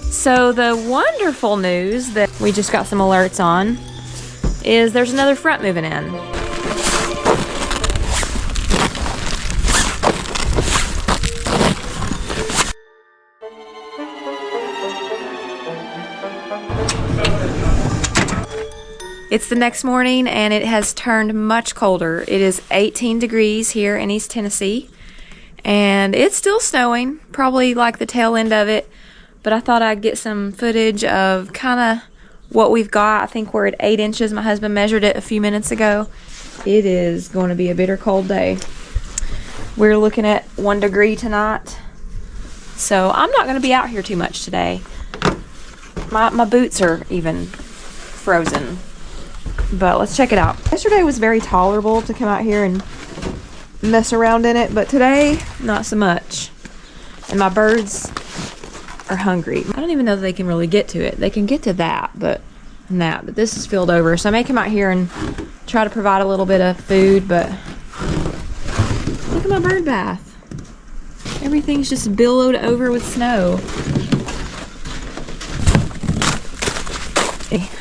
So the wonderful news that we just got some alerts on is there's another front moving in. It's the next morning and it has turned much colder. It is 18 degrees here in East Tennessee and it's still snowing, probably like the tail end of it, but I thought I'd get some footage of kind of what we've got. I think we're at 8 inches. My husband measured it a few minutes ago. It is going to be a bitter cold day. We're looking at 1 degree tonight, so I'm not going to be out here too much today. My boots are even frozen. But let's check it out. Yesterday was very tolerable to come out here and mess around in it, but today, not so much. And my birds are hungry. I don't even know that they can really get to it. They can get to that, but this is filled over. So I may come out here and try to provide a little bit of food, but look at my bird bath. Everything's just billowed over with snow.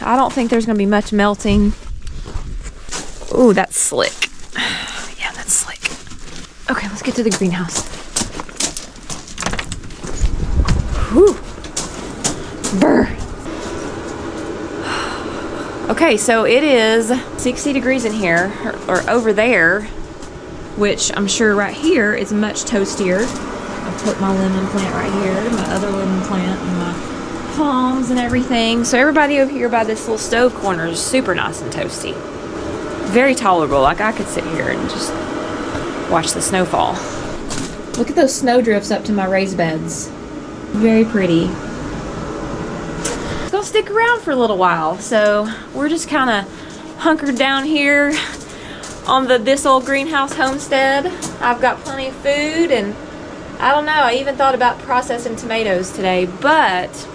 I don't think there's going to be much melting. Ooh, that's slick. Yeah, that's slick. Okay, let's get to the greenhouse. Whew. Brr. Okay, so it is 60 degrees in here, or over there, which I'm sure right here is much toastier. I'll put my lemon plant right here, my other lemon plant, and my palms and everything. So everybody over here by this little stove corner is super nice and toasty. Very tolerable. Like I could sit here and just watch the snowfall. Look at those snow drifts up to my raised beds. Very pretty. It's gonna stick around for a little while, so we're just kind of hunkered down here on this old greenhouse homestead. I've got plenty of food, and I don't know, I even thought about processing tomatoes today, but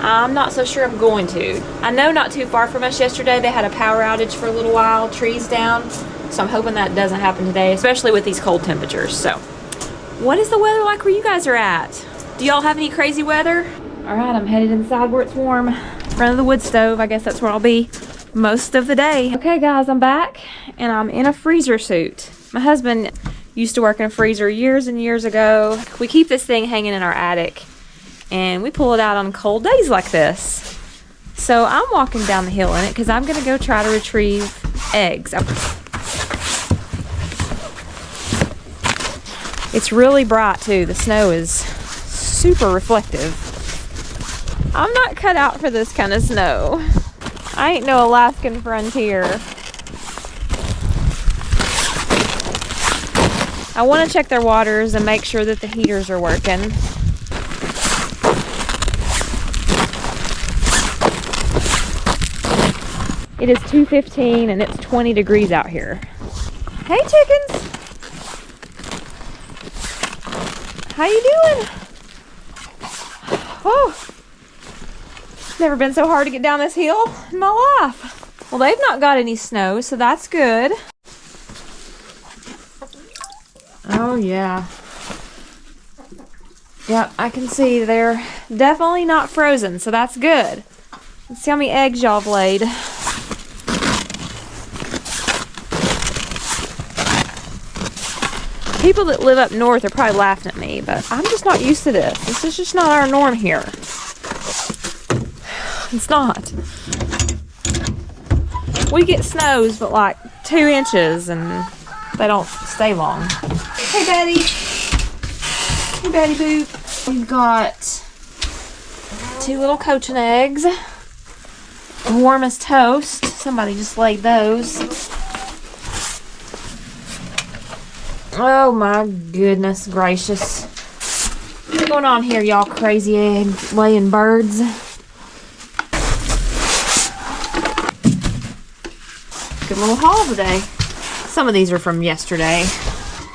I'm not so sure I'm going to. I know not too far from us yesterday they had a power outage for a little while, trees down, so I'm hoping that doesn't happen today, especially with these cold temperatures. So what is the weather like where you guys are at? Do y'all have any crazy weather? All right, I'm headed inside where it's warm. In front of the wood stove. I guess that's where I'll be most of the day. Okay guys, I'm back and I'm in a freezer suit. My husband used to work in a freezer years and years ago. We keep this thing hanging in our attic and we pull it out on cold days like this. So I'm walking down the hill in it because I'm gonna go try to retrieve eggs. It's really bright too. The snow is super reflective. I'm not cut out for this kind of snow. I ain't no Alaskan frontier. I want to check their waters and make sure that the heaters are working. It is 2:15 and it's 20 degrees out here. Hey chickens! How you doing? Oh, never been so hard to get down this hill in my life. Well, they've not got any snow, so that's good. Oh yeah. Yep, I can see they're definitely not frozen, so that's good. Let's see how many eggs y'all have laid. People that live up north are probably laughing at me, but I'm just not used to this. This is just not our norm here. It's not. We get snows, but like 2 inches, and they don't stay long. Hey, Betty. Hey, Betty Boop. We've got 2 little cochin eggs. Warm as toast. Somebody just laid those. Oh my goodness gracious. What's going on here, y'all crazy egg laying birds? Good little haul today. Some of these are from yesterday,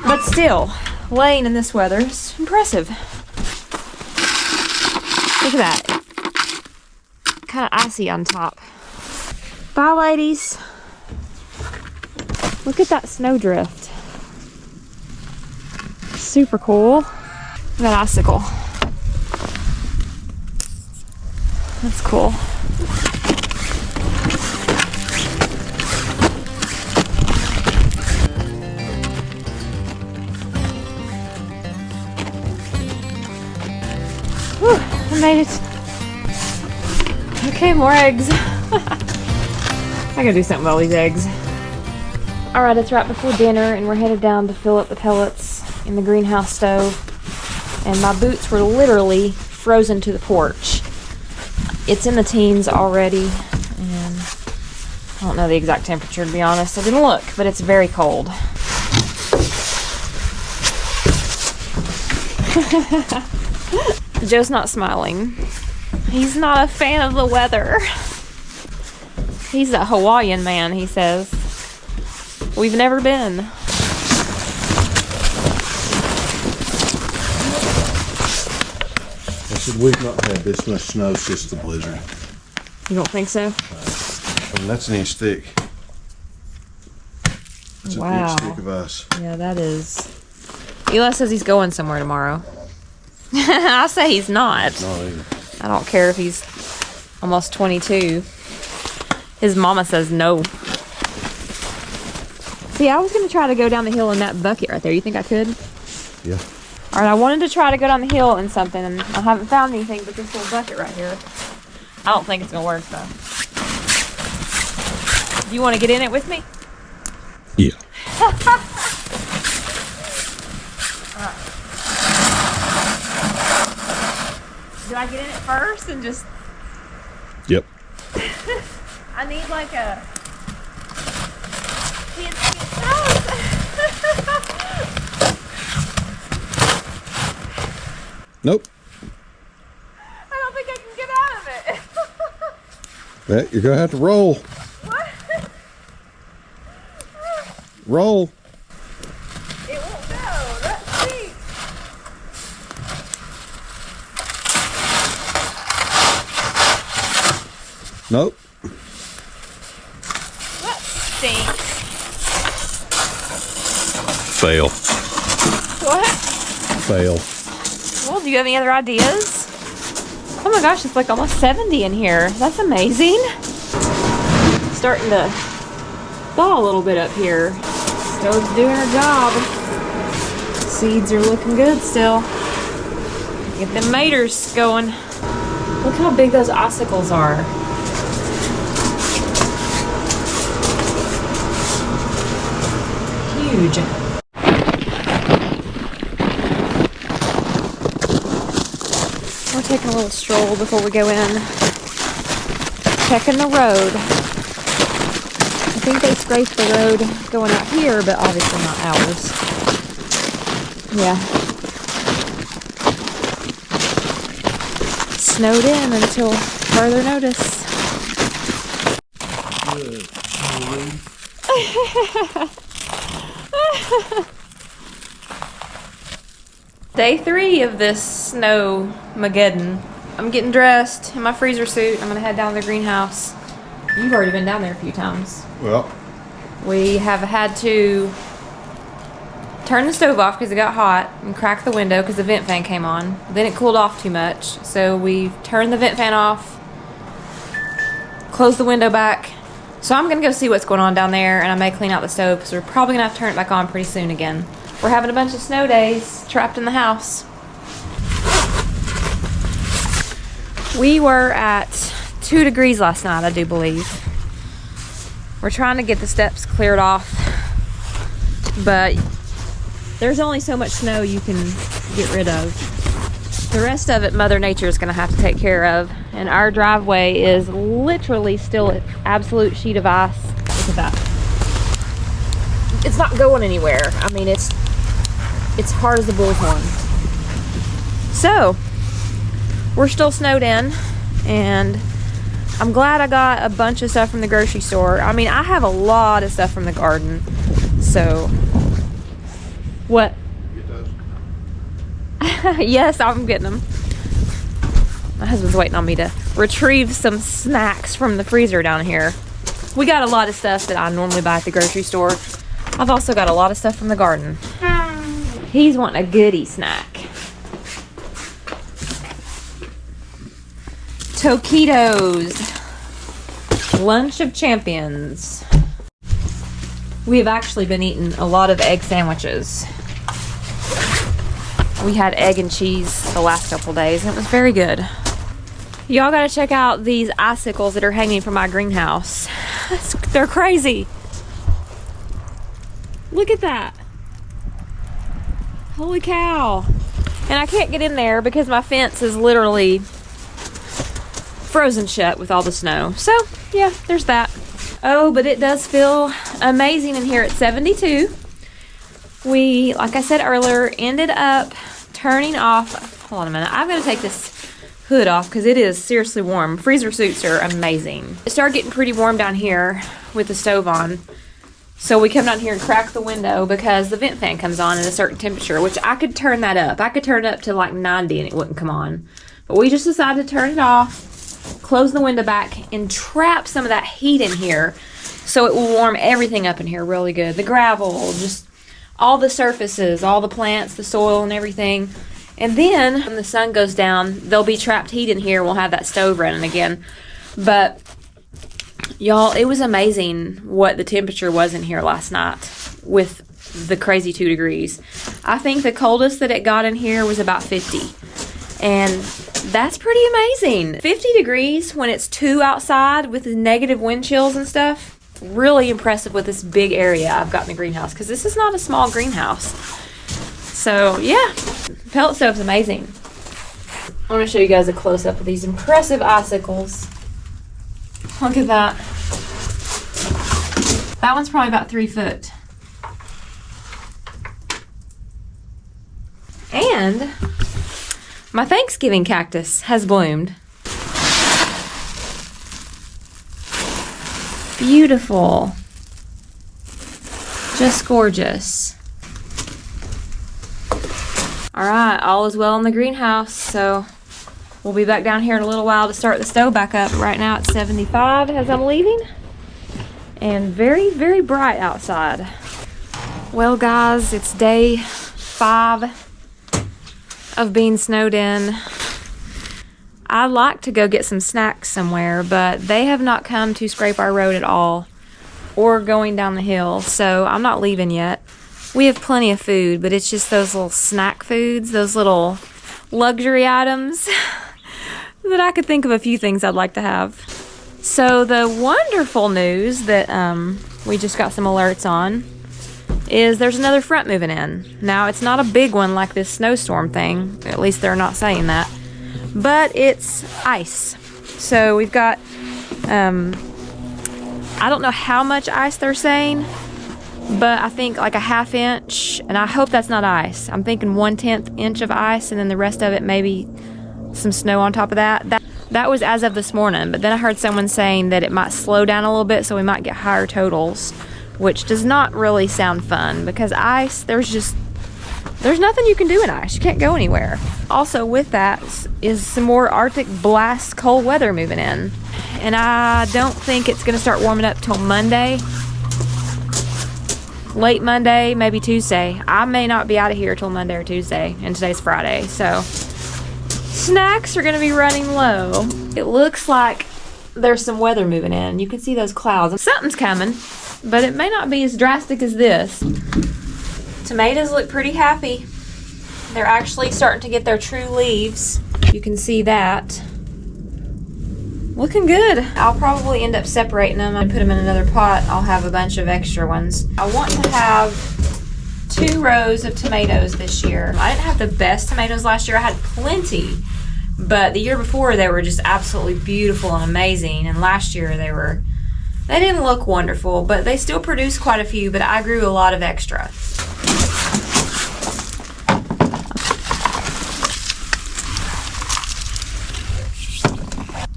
but still, laying in this weather is impressive. Look at that. Kind of icy on top. Bye, ladies. Look at that snowdrift. Super cool. That icicle. That's cool. Whew, I made it. Okay, more eggs. I gotta do something with all these eggs. Alright, it's right before dinner and we're headed down to fill up the pellets in the greenhouse stove. And my boots were literally frozen to the porch. It's in the teens already, and I don't know the exact temperature to be honest. I didn't look, but it's very cold. Joe's not smiling. He's not a fan of the weather. He's a Hawaiian man, he says. We've never been. I said we've not had this much snow since the blizzard. You don't think so? I mean, that's an inch thick. That's an inch thick of ice. Yeah, that is. Eli says he's going somewhere tomorrow. I say he's not. Not either. I don't care if he's almost 22. His mama says no. See, I was going to try to go down the hill in that bucket right there. You think I could? Yeah. All right, I wanted to try to go down the hill in something, and I haven't found anything but this little bucket right here. I don't think it's going to work, though. Do you want to get in it with me? Yeah. Do I get in it first and just... Yep. I need like a... Nope. I don't think I can get out of it. You're gonna have to roll. What? Roll. It won't go. That stinks. Nope. That stinks. Fail. What? Fail. Well, do you have any other ideas? Oh my gosh, it's like almost 70 in here. That's amazing. Starting to thaw a little bit up here. Stove's doing her job. Seeds are looking good still. Get them maters going. Look how big those icicles are. Huge. We're taking a little stroll before we go in. Checking the road. I think they scraped the road going out here, but obviously not ours. Yeah. Snowed in until further notice. Day 3 of this snow-mageddon. I'm getting dressed in my freezer suit. I'm gonna head down to the greenhouse. You've already been down there a few times. Well, We have had to turn the stove off because it got hot and crack the window because the vent fan came on. Then it cooled off too much. So we turned the vent fan off, closed the window back. So I'm gonna go see what's going on down there, and I may clean out the stove because we're probably gonna have to turn it back on pretty soon again. We're having a bunch of snow days trapped in the house. We were at 2 degrees last night, I do believe. We're trying to get the steps cleared off, but there's only so much snow you can get rid of. The rest of it, Mother Nature is gonna have to take care of. And our driveway is literally still an absolute sheet of ice. Look at that. It's not going anywhere. I mean, it's hard as a bullhorn. So, we're still snowed in, and I'm glad I got a bunch of stuff from the grocery store. I mean, I have a lot of stuff from the garden. So, what? Yes, I'm getting them. My husband's waiting on me to retrieve some snacks from the freezer down here. We got a lot of stuff that I normally buy at the grocery store. I've also got a lot of stuff from the garden. He's wanting a goodie snack. Tokitos. Lunch of champions. We have actually been eating a lot of egg sandwiches. We had egg and cheese the last couple days and it was very good. Y'all gotta check out these icicles that are hanging from my greenhouse. They're crazy. Look at that. Holy cow. And I can't get in there because my fence is literally frozen shut with all the snow. So yeah, there's that. Oh, but it does feel amazing in here at 72. We, like I said earlier, ended up turning off, hold on a minute, I've got to take this hood off because it is seriously warm. Freezer suits are amazing. It started getting pretty warm down here with the stove on. So we come down here and crack the window because the vent fan comes on at a certain temperature, which I could turn that up. I could turn it up to like 90 and it wouldn't come on. But we just decided to turn it off, close the window back, and trap some of that heat in here so it will warm everything up in here really good. The gravel, just all the surfaces, all the plants, the soil and everything. And then when the sun goes down, there'll be trapped heat in here. We'll have that stove running again. But y'all, it was amazing what the temperature was in here last night with the crazy 2 degrees. I think the coldest that it got in here was about 50. And that's pretty amazing. 50 degrees when it's 2 outside with the negative wind chills and stuff. Really impressive with this big area I've got in the greenhouse because this is not a small greenhouse. So yeah, pellet stove's amazing. I want to show you guys a close-up of these impressive icicles. Look at that. That one's probably about 3 foot. And my Thanksgiving cactus has bloomed. Beautiful. Just gorgeous. Alright, all is well in the greenhouse, so we'll be back down here in a little while to start the stove back up. Right now it's 75 as I'm leaving. And very, very bright outside. Well guys, it's day 5 of being snowed in. I'd like to go get some snacks somewhere, but they have not come to scrape our road at all or going down the hill, so I'm not leaving yet. We have plenty of food, but it's just those little snack foods, those little luxury items that I could think of a few things I'd like to have. So the wonderful news that we just got some alerts on is there's another front moving in. Now, it's not a big one like this snowstorm thing, at least they're not saying that. But it's ice. So we've got, I don't know how much ice they're saying, but I think like a 1/2 inch, and I hope that's not ice. I'm thinking 1/10 inch of ice, and then the rest of it maybe some snow on top of that. That was as of this morning, but then I heard someone saying that it might slow down a little bit, so we might get higher totals, which does not really sound fun because ice, there's nothing you can do in ice. You can't go anywhere. Also with that is some more Arctic blast cold weather moving in. And I don't think it's gonna start warming up till Monday. Late Monday, maybe Tuesday. I may not be out of here till Monday or Tuesday, and today's Friday, so snacks are gonna be running low. It looks like there's some weather moving in. You can see those clouds. Something's coming, but it may not be as drastic as this. Tomatoes look pretty happy. They're actually starting to get their true leaves. You can see that. Looking good. I'll probably end up separating them and put them in another pot. I'll have a bunch of extra ones. I want to have 2 rows of tomatoes this year. I didn't have the best tomatoes last year. I had plenty, but the year before they were just absolutely beautiful and amazing. And last year they didn't look wonderful, but they still produced quite a few, but I grew a lot of extra.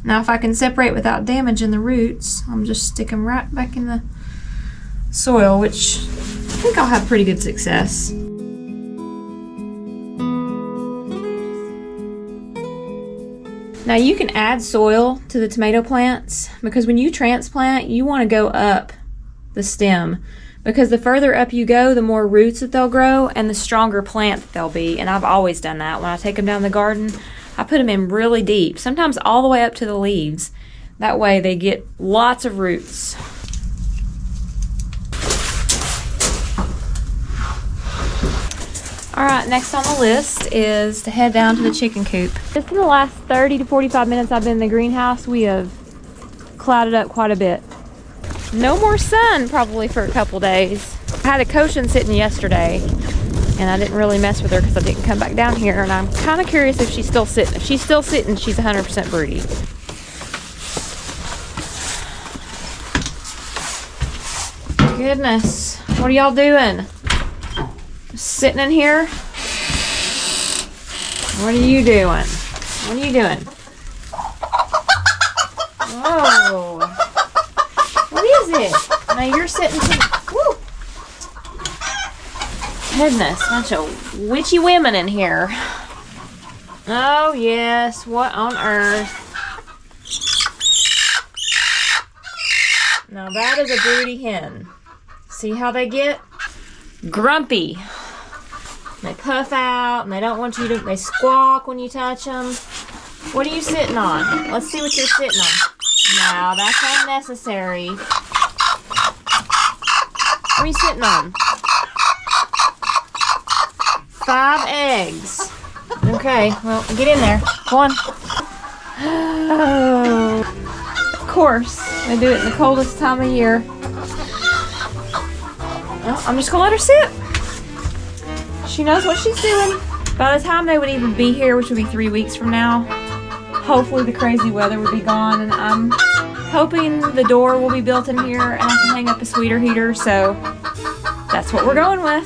Now if I can separate without damaging the roots, I'm just stick them right back in the soil, which I think I'll have pretty good success. Now you can add soil to the tomato plants because when you transplant, you want to go up the stem because the further up you go, the more roots that they'll grow and the stronger plant that they'll be. And I've always done that. When I take them down the garden, I put them in really deep, sometimes all the way up to the leaves. That way they get lots of roots. All right, next on the list is to head down to the chicken coop. Just in the last 30 to 45 minutes I've been in the greenhouse, we have clouded up quite a bit. No more sun probably for a couple days. I had a cochin sitting yesterday, and I didn't really mess with her because I didn't come back down here, and I'm kind of curious if she's still sitting. If she's still sitting, she's 100% broody. Goodness, what are y'all doing? Sitting in here? What are you doing? What are you doing? Whoa. What is it? Now you're sitting woo. Goodness, bunch of witchy women in here. Oh yes, what on earth? Now that is a broody hen. See how they get? Grumpy. They puff out and they don't want you to, they squawk when you touch them. What are you sitting on? Let's see what you're sitting on. No, that's unnecessary. What are you sitting on? 5 eggs. Okay, well, get in there. Go on. Oh, of course, they do it in the coldest time of year. Well, I'm just gonna let her sit. She knows what she's doing. By the time they would even be here, which would be 3 weeks from now, hopefully the crazy weather would be gone, and I'm hoping the door will be built in here and I can hang up a sweeter heater, so that's what we're going with.